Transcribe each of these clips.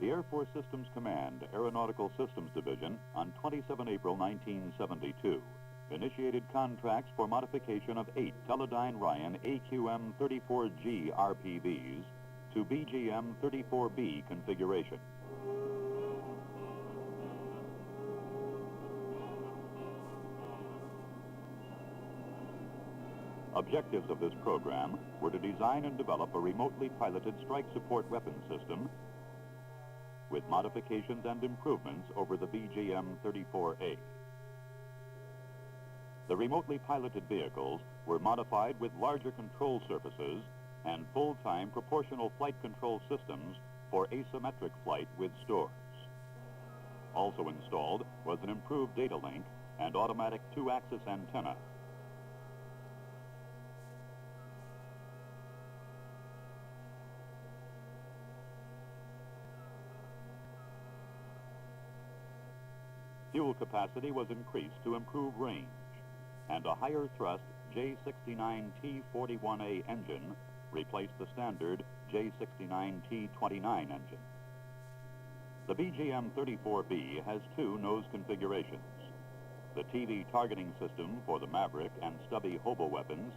The Air Force Systems Command, Aeronautical Systems Division, on 27 April 1972, initiated contracts for modification of 8 Teledyne Ryan AQM-34G RPVs to BQM-34B configuration. Objectives of this program were to design and develop a remotely piloted strike support weapon system with modifications and improvements over the BQM-34A. The remotely piloted vehicles were modified with larger control surfaces and full-time proportional flight control systems for asymmetric flight with stores. Also installed was an improved data link and automatic 2-axis antenna. Fuel capacity was increased to improve range, and a higher thrust J69T41A engine replaced the standard J69T29 engine. The BQM-34B has 2 nose configurations: the TV targeting system for the Maverick and stubby hobo weapons,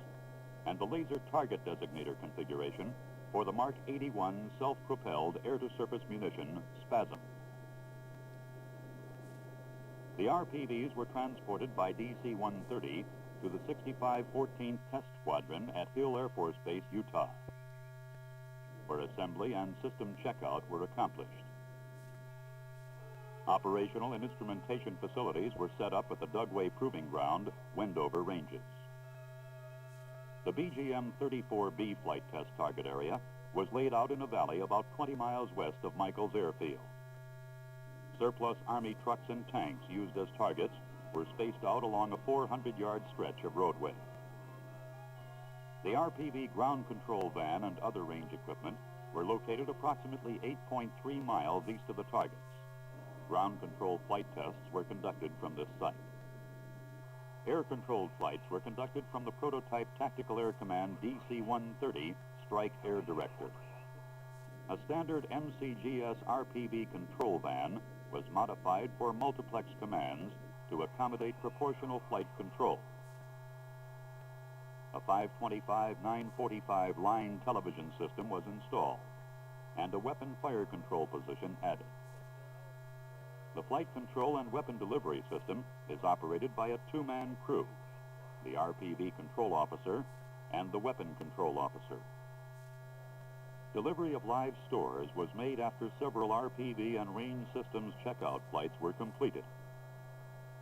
and the laser target designator configuration for the Mark 81 self-propelled air-to-surface munition Spasm. The RPVs were transported by DC-130 to the 6514th Test Squadron at Hill Air Force Base, Utah, where assembly and system checkout were accomplished. Operational and instrumentation facilities were set up at the Dugway Proving Ground, Wendover Ranges. The BQM-34B flight test target area was laid out in a valley about 20 miles west of Michaels Airfield. Surplus Army trucks and tanks used as targets were spaced out along a 400-yard stretch of roadway. The RPV ground control van and other range equipment were located approximately 8.3 miles east of the targets. Ground control flight tests were conducted from this site. Air-controlled flights were conducted from the prototype Tactical Air Command DC-130 Strike Air Director. A standard MCGS RPV control van was modified for multiplex commands to accommodate proportional flight control. A 525-945 line television system was installed, and a weapon fire control position added. The flight control and weapon delivery system is operated by a 2-man crew, the RPV control officer and the weapon control officer. Delivery of live stores was made after several RPV and range systems checkout flights were completed.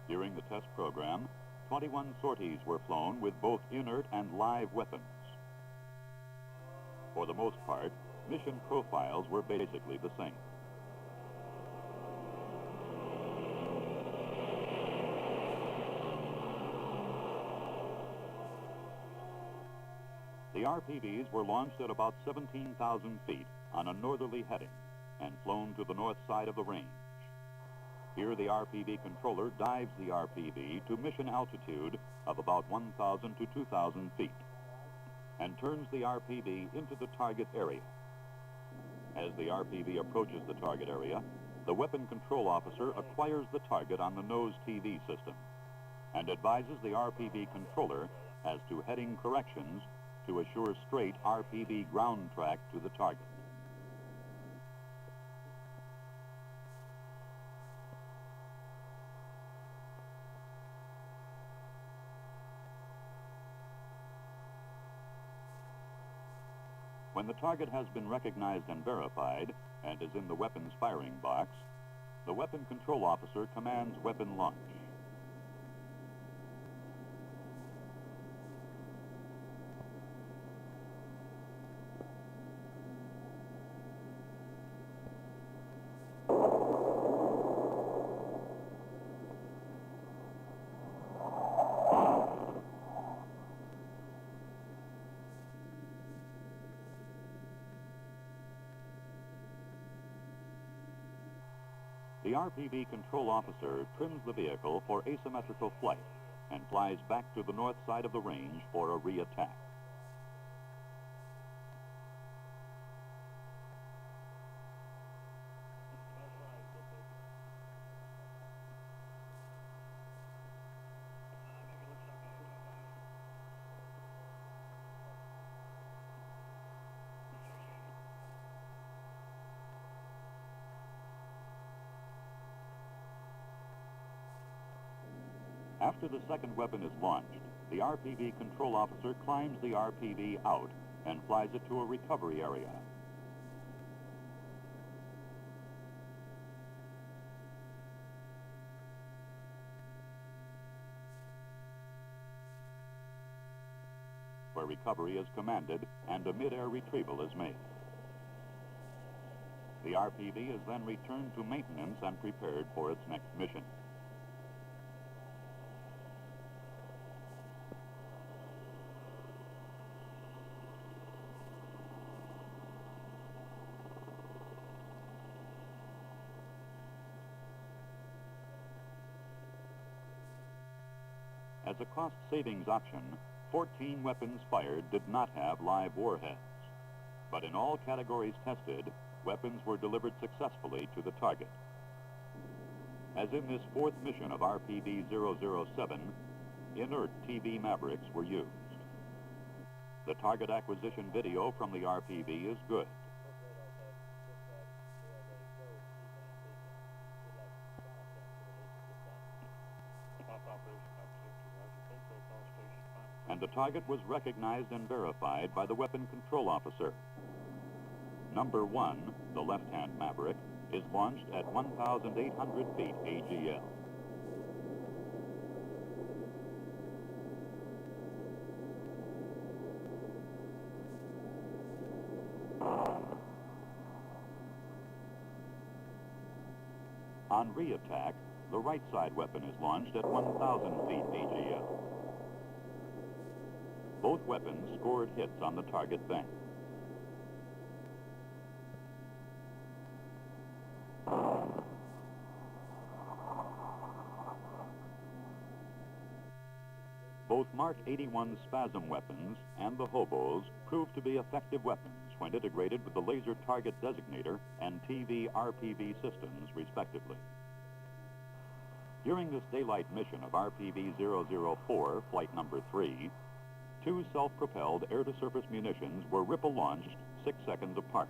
During the test program, 21 sorties were flown with both inert and live weapons. For the most part, mission profiles were basically the same. The RPVs were launched at about 17,000 feet on a northerly heading and flown to the north side of the range. Here the RPV controller dives the RPV to mission altitude of about 1,000 to 2,000 feet and turns the RPV into the target area. As the RPV approaches the target area, the weapon control officer acquires the target on the nose TV system and advises the RPV controller as to heading corrections to assure straight RPV ground track to the target. When the target has been recognized and verified and is in the weapon's firing box, the weapon control officer commands weapon launch. The RPV control officer trims the vehicle for asymmetrical flight and flies back to the north side of the range for a re-attack. After the second weapon is launched, the RPV control officer climbs the RPV out and flies it to a recovery area. Where recovery is commanded and a mid-air retrieval is made. The RPV is then returned to maintenance and prepared for its next mission. As a cost savings option, 14 weapons fired did not have live warheads. But in all categories tested, weapons were delivered successfully to the target. As in this fourth mission of RPV-007, inert TV Mavericks were used. The target acquisition video from the RPV is good. And the target was recognized and verified by the weapon control officer. Number 1, the left-hand Maverick, is launched at 1,800 feet AGL. On re-attack, the right side weapon is launched at 1,000 feet AGL. Both weapons scored hits on the target bank. Both Mark 81 Spasm weapons and the hobos proved to be effective weapons when integrated with the laser target designator and TV RPV systems, respectively. During this daylight mission of RPV-004, flight number 3, 2 self-propelled air-to-surface munitions were ripple-launched 6 seconds apart.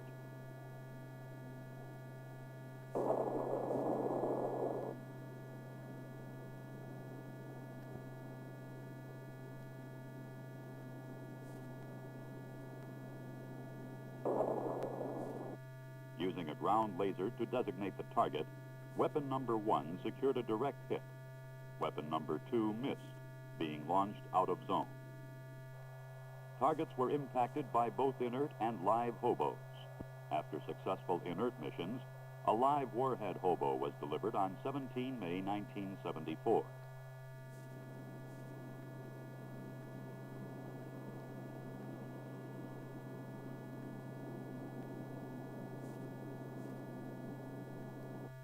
Using a ground laser to designate the target, weapon number 1 secured a direct hit. Weapon number 2 missed, being launched out of zone. Targets were impacted by both inert and live hobos. After successful inert missions, a live warhead hobo was delivered on 17 May 1974.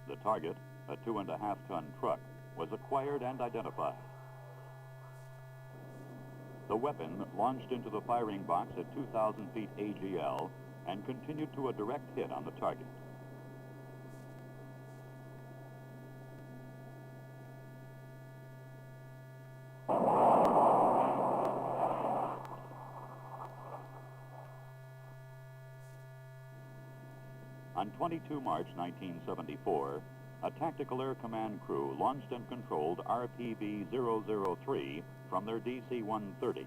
The target, a 2.5-ton truck, was acquired and identified. The weapon launched into the firing box at 2,000 feet AGL and continued to a direct hit on the target. On 22 March 1974, a Tactical Air Command crew launched and controlled RPV-003 from their DC-130.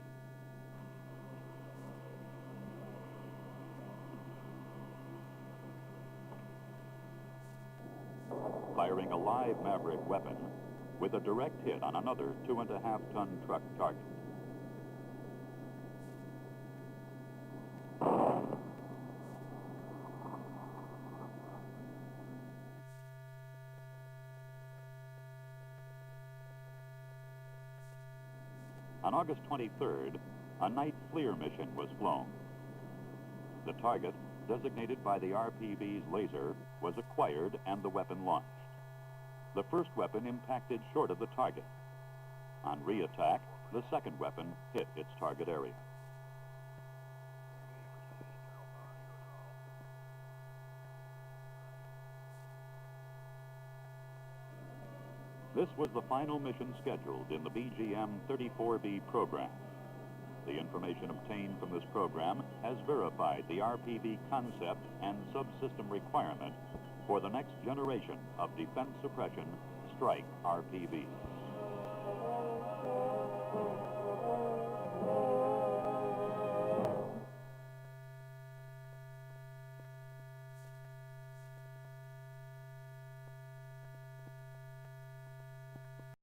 Firing a live Maverick weapon with a direct hit on another 2.5-ton truck target. On August 23rd, a night FLIR mission was flown. The target, designated by the RPV's laser, was acquired and the weapon launched. The first weapon impacted short of the target. On re-attack, the second weapon hit its target area. This was the final mission scheduled in the BQM-34B program. The information obtained from this program has verified the RPV concept and subsystem requirement for the next generation of defense suppression strike RPVs.